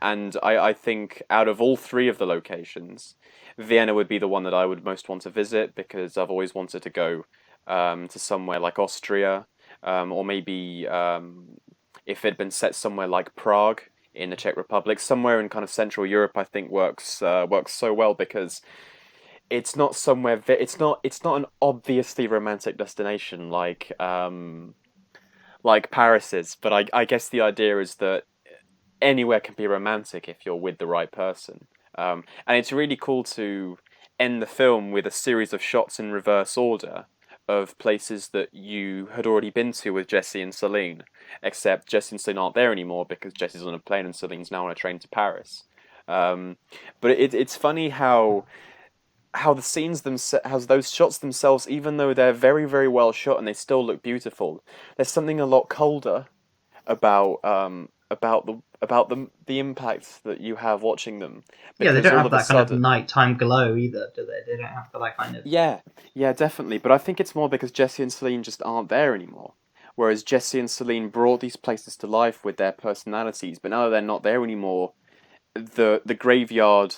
And I think out of all three of the locations, Vienna would be the one that I would most want to visit because I've always wanted to go to somewhere like Austria, or maybe if it had been set somewhere like Prague in the Czech Republic, somewhere in kind of Central Europe, I think works so well because it's not somewhere it's not an obviously romantic destination like Paris is. But I guess the idea is that anywhere can be romantic if you're with the right person. And it's really cool to end the film with a series of shots in reverse order of places that you had already been to with Jesse and Celine, except Jesse and Celine aren't there anymore because Jesse's on a plane and Celine's now on a train to Paris. Um, but it's funny how the scenes themselves, how those shots themselves, even though they're very well shot and they still look beautiful, there's something a lot colder about the impact that you have watching them Yeah, they because don't all have of a that kind of sudden nighttime glow either, do they? They don't have the like kind of. yeah, yeah, definitely. But I think it's more because Jesse and Celine just aren't there anymore. Whereas Jesse and Celine brought these places to life with their personalities, but now that they're not there anymore, the graveyard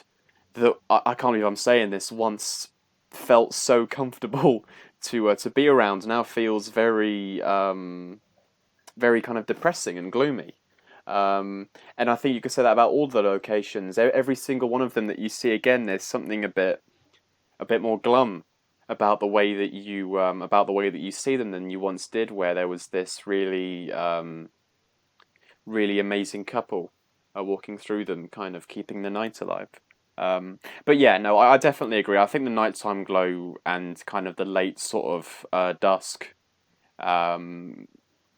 that I can't believe I'm saying this once felt so comfortable to be around now feels very kind of depressing and gloomy. And I think you could say that about all the locations. Every single one of them that you see again, there's something a bit more glum about the way that you see them than you once did, where there was this really amazing couple walking through them, kind of keeping the night alive. But yeah, no, I definitely agree. I think the nighttime glow and kind of the late sort of dusk um,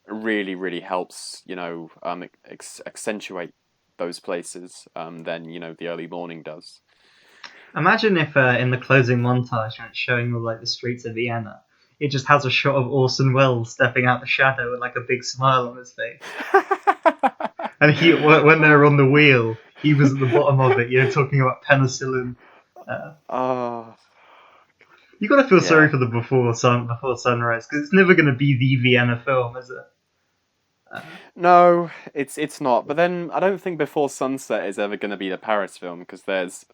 really helps, accentuate those places than the early morning does. Imagine if in the closing montage, when it's showing all like the streets of Vienna, it just has a shot of Orson Welles stepping out the shadow with like a big smile on his face. And when they're on the wheel, he was at the bottom of it. Talking about penicillin. Uh, Oh, you got to feel sorry yeah. for the before sunrise because it's never going to be the Vienna film, is it? Uh, No, it's not. But then I don't think Before Sunset is ever going to be the Paris film because there's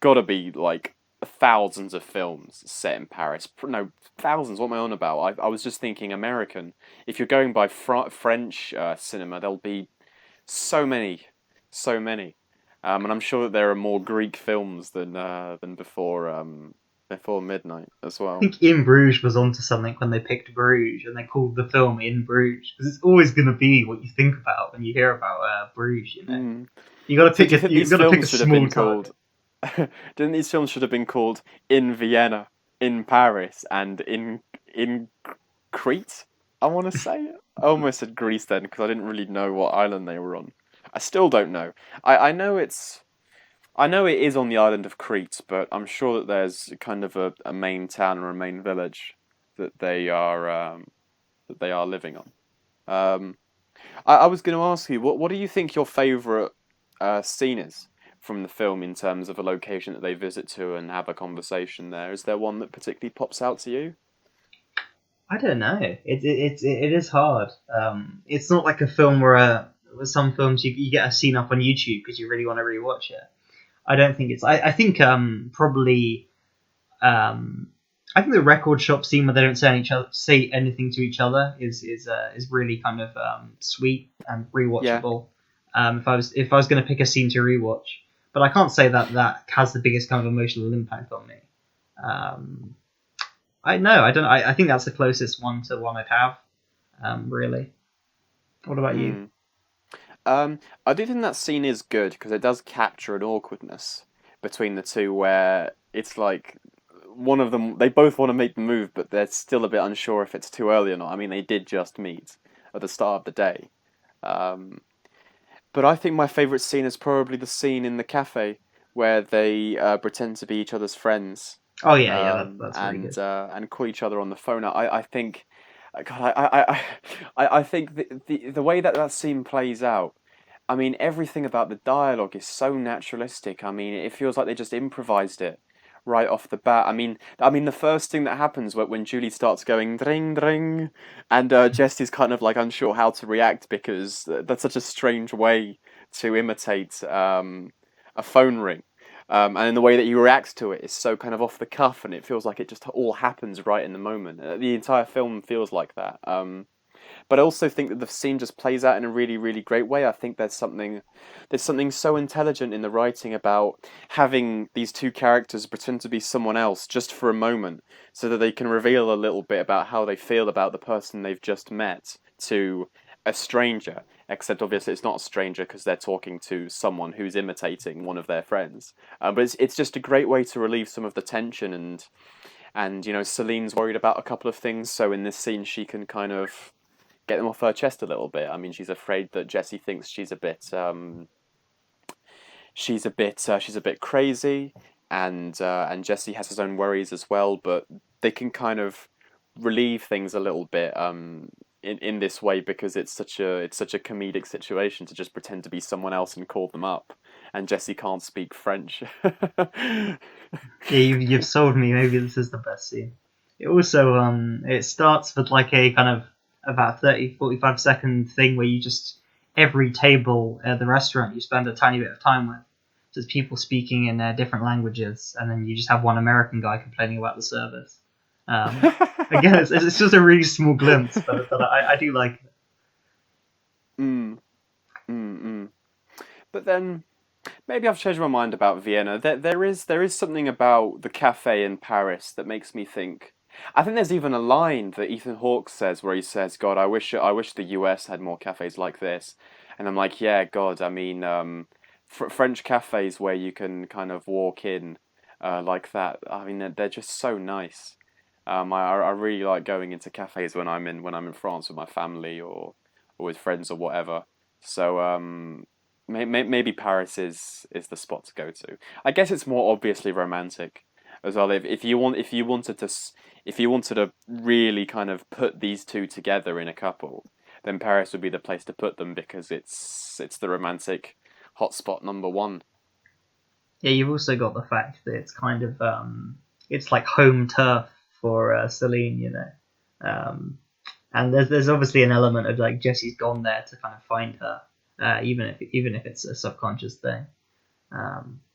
got to be like thousands of films set in Paris. No, thousands. What am I on about? I was just thinking American. If you're going by French cinema, there'll be so many, so many. And I'm sure that there are more Greek films than before midnight as I well. think In Bruges was onto something when they picked Bruges and they called the film In Bruges because it's always going to be what you think about when you hear about Bruges. Mm. You got to So pick do you a think these a films should have small been target. called? Do you think these films should have been called In Vienna, In Paris, and in Crete? I want to say. I almost said Greece then because I didn't really know what island they were on. I still don't know. I know I know it is on the island of Crete, but I'm sure that there's kind of a main town or a main village that they are living on. Um, I was going to ask you, what do you think your favourite scene is from the film in terms of a location that they visit to and have a conversation there? Is there one that particularly pops out to you? I don't know. It is hard. It's not like a film where with some films you get a scene up on YouTube because you really want to rewatch it. I don't think it's. I think probably um, I think the record shop scene where they don't say anything to each other is really kind of sweet and Yeah. rewatchable. If I was going to pick a scene to rewatch, but I can't say that that has the biggest kind of emotional impact on me. Um, I know I don't. I think that's the closest one to one I'd have. Really. What about you? Mm. I do think that scene is good because it does capture an awkwardness between the two where it's like one of them, they both want to make the move, but they're still a bit unsure if it's too early or not. I mean, they did just meet at the start of the day. Um, but I think my favourite scene is probably the scene in the cafe where they pretend to be each other's friends Oh yeah, yeah. That's really good. and call each other on the phone. I think, God, I think the way that that scene plays out. I mean, everything about the dialogue is so naturalistic. I mean, it feels like they just improvised it right off the bat. I mean, the first thing that happens when Julie starts going dring dring, and Jesse's kind of like unsure how to react because that's such a strange way to imitate a phone ring. And in the way that he reacts to it is so kind of off the cuff, and it feels like it just all happens right in the moment. The entire film feels like that. But I also think that the scene just plays out in a really, really great way. I think there's something so intelligent in the writing about having these two characters pretend to be someone else just for a moment, so that they can reveal a little bit about how they feel about the person they've just met to a stranger. Except obviously it's not a stranger because they're talking to someone who's imitating one of their friends. But it's just a great way to relieve some of the tension and Celine's worried about a couple of things, so in this scene she can kind of get them off her chest a little bit. I mean, she's afraid that Jesse thinks she's a bit crazy, and Jesse has his own worries as well. But they can kind of relieve things a little bit in this way because it's such a comedic situation to just pretend to be someone else and call them up, and Jesse can't speak French. Yeah, you've sold me. Maybe this is the best scene. It also it starts with like a kind of about 30-45 second thing where you just every table at the restaurant you spend a tiny bit of time with. Just people speaking in different languages, and then you just have one American guy complaining about the service. Again, it's just a really small glimpse, but I do like it. mm, mm, mm. But then maybe I've changed my mind about Vienna. There is something about the cafe in Paris that makes me think. I think there's even a line that Ethan Hawke says where he says, "God, I wish the US had more cafes like this," and I'm like, "Yeah, God, I mean, French cafes where you can kind of walk in like that. I mean, they're just so nice. I really like going into cafes when I'm in France with my family or with friends or whatever. So maybe Paris is the spot to go to. I guess it's more obviously romantic as well. If you wanted to really kind of put these two together in a couple, then Paris would be the place to put them because it's the romantic hotspot number one. Yeah, you've also got the fact that it's kind of it's like home turf for Celine, you know. And there's obviously an element of like Jesse's gone there to kind of find her, even if it's a subconscious thing.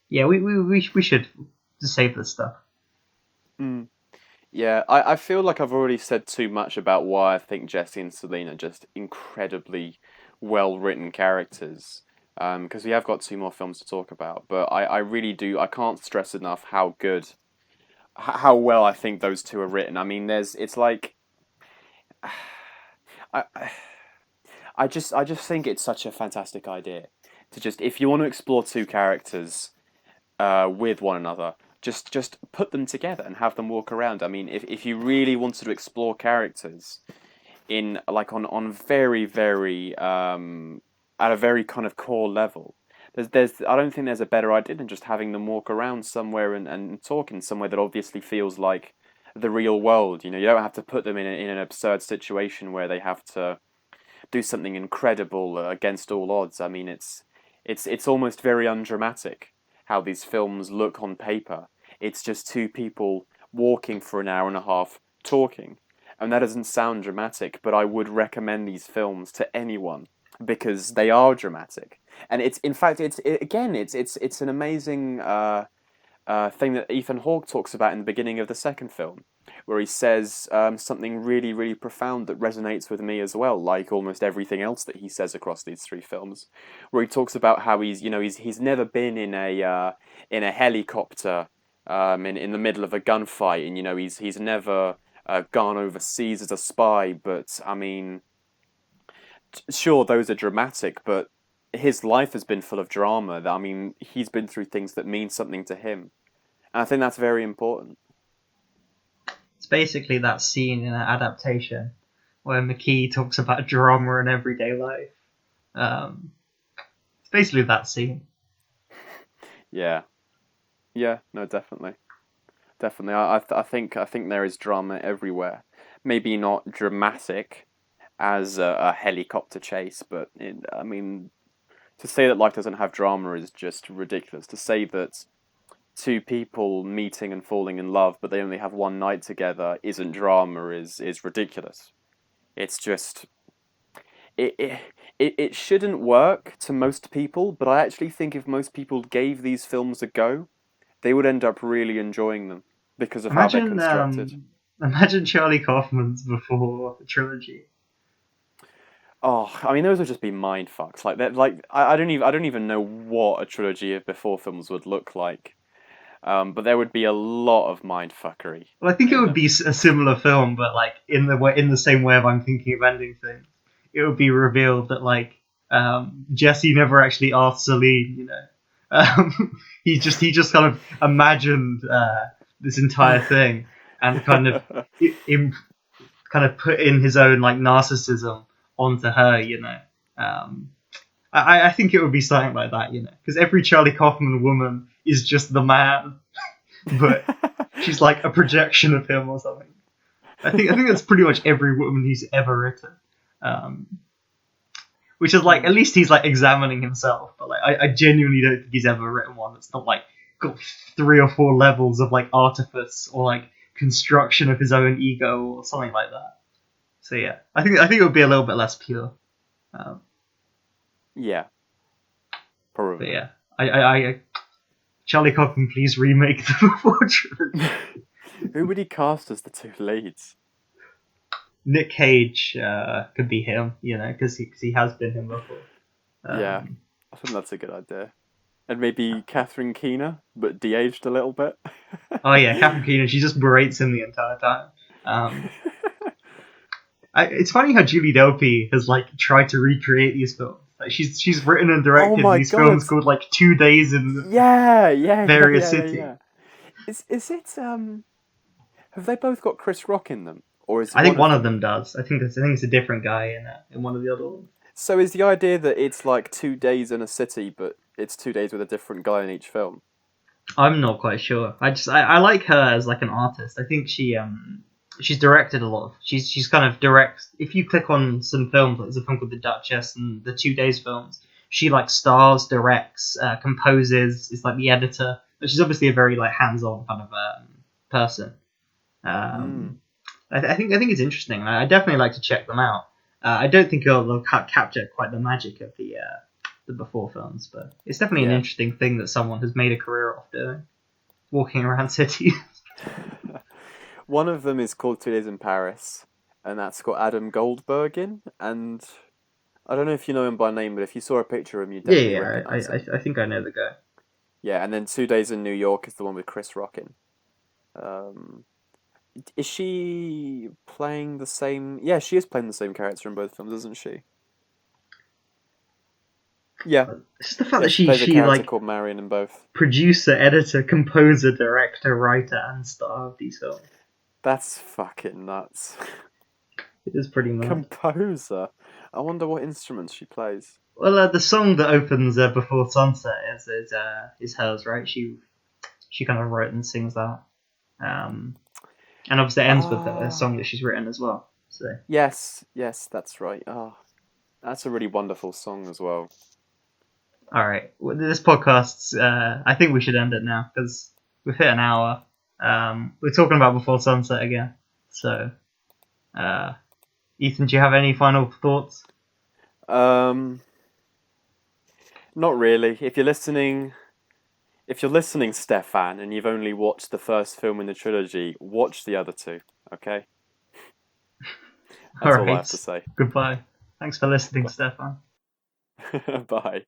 Yeah, we should save this stuff. Mm. Yeah, I feel like I've already said too much about why I think Jesse and Selena are just incredibly well written characters. Because we have got two more films to talk about, but I really do. I can't stress enough how good, how well I think those two are written. I mean, it's like, I, I just think it's such a fantastic idea to just, if you want to explore two characters with one another, just put them together and have them walk around. I mean, if you really wanted to explore characters in like on very very at a very kind of core level, there's I don't think there's a better idea than just having them walk around somewhere and talk in somewhere that obviously feels like the real world. You know, you don't have to put them in an absurd situation where they have to do something incredible against all odds. I mean, it's almost very undramatic how these films look on paper. It's just two people walking for an hour and a half talking. And that doesn't sound dramatic, but I would recommend these films to anyone because they are dramatic. And it's in fact it's an amazing thing that Ethan Hawke talks about in the beginning of the second film, where he says something really, really profound that resonates with me as well, like almost everything else that he says across these three films, where he talks about how he's never been in a helicopter in the middle of a gunfight, and he's never gone overseas as a spy, but I mean, sure, those are dramatic, but his life has been full of drama. I mean, he's been through things that mean something to him. And I think that's very important. It's basically that scene in an adaptation where McKee talks about drama in everyday life. It's basically that scene. Yeah, yeah, no, definitely, definitely. I think there is drama everywhere. Maybe not dramatic as a helicopter chase, but I mean, to say that life doesn't have drama is just ridiculous. To say that two people meeting and falling in love, but they only have one night together, isn't drama is ridiculous. It's just it, it shouldn't work to most people, but I actually think if most people gave these films a go, they would end up really enjoying them because of how they're Imagine, constructed. imagine Charlie Kaufman's before the trilogy. Oh, I mean, those would just be mind fucks. Like that, like I don't even know what a trilogy of before films would look like. But there would be a lot of mind fuckery Well, I think it in would them. be a similar film, but like in the same way of I'm thinking of ending things. It would be revealed that like Jesse never actually asked Celine. You know, he just kind of imagined this entire thing and kind of im- kind of put in his own like narcissism onto her. You know, um, I think it would be something like that. You know, because every Charlie Kaufman woman is just the man, but she's like a projection of him or something. I think that's pretty much every woman he's ever written. Um, which is like at least he's like examining himself, but like I genuinely don't think he's ever written one that's not like got 3 or 4 levels of like artifice or like construction of his own ego or something like that. So yeah, I think it would be a little bit less pure. Um, Yeah, but probably. yeah, I Charlie Kaufman, please remake the Before trilogy. Who would he cast as the two leads? Nick Cage could be him, you know, because he has been him before. Yeah, Um, I think that's a good idea. And maybe Catherine Keener, but de-aged a little bit. oh yeah, Catherine Keener, she just berates him the entire time. Um, it's funny how Julie Delpy has like tried to recreate these films. Like she's written and Oh directed my these god! films called like 2 Days in Yeah, yeah, yeah, various yeah, yeah, cities. yeah. Is it Have they both got Chris Rock in them, or is I think one of one of them? them does. I think it's a different guy in one of the other ones. So is the idea that it's like 2 days in a city, but it's 2 days with a different guy in each film? I'm not quite sure. I like her as like an artist. I think she's directed a lot of. She's kind of direct. If you click on some films, like there's a film called The Duchess and the 2 Days films. She like stars, directs, composes. Is like the editor. But she's obviously a very like hands-on kind of person. Mm. Um, I think it's interesting. I definitely like to check them out. I don't think they'll capture quite the magic of the before films, but it's definitely an Yeah. interesting thing that someone has made a career off doing, walking around cities. One of them is called 2 Days in Paris, and that's got Adam Goldberg in. And I don't know if you know him by name, but if you saw a picture of him, you'd Yeah, definitely yeah, recognize him. I think I know the guy. Yeah, and then 2 Days in New York is the one with Chris Rock in. Um, is she playing the same? Yeah, she is playing the same character in both films, isn't she? Yeah, It's just the fact yeah, that she she plays a she character like called Marion in both. producer, editor, composer, director, writer, and star of these films. That's fucking nuts. It is pretty mad. Composer. I wonder what instruments she plays. Well, the song that opens Before Sunset is hers, right? She kind of wrote and sings that. Um, and obviously it ends with a Ah, song that she's written as well. So, yes, yes, that's right. Ah, that's a really wonderful song as well. all right, well, this podcast, I think we should end it now because we've hit an hour. We're talking about Before Sunset again. So, uh, Ethan, do you have any final thoughts? Um, Not really. If you're listening, Stefan, and you've only watched the first film in the trilogy, watch the other two. Okay, All that's all I right, have to say. goodbye. Thanks for listening, Stefan. Bye.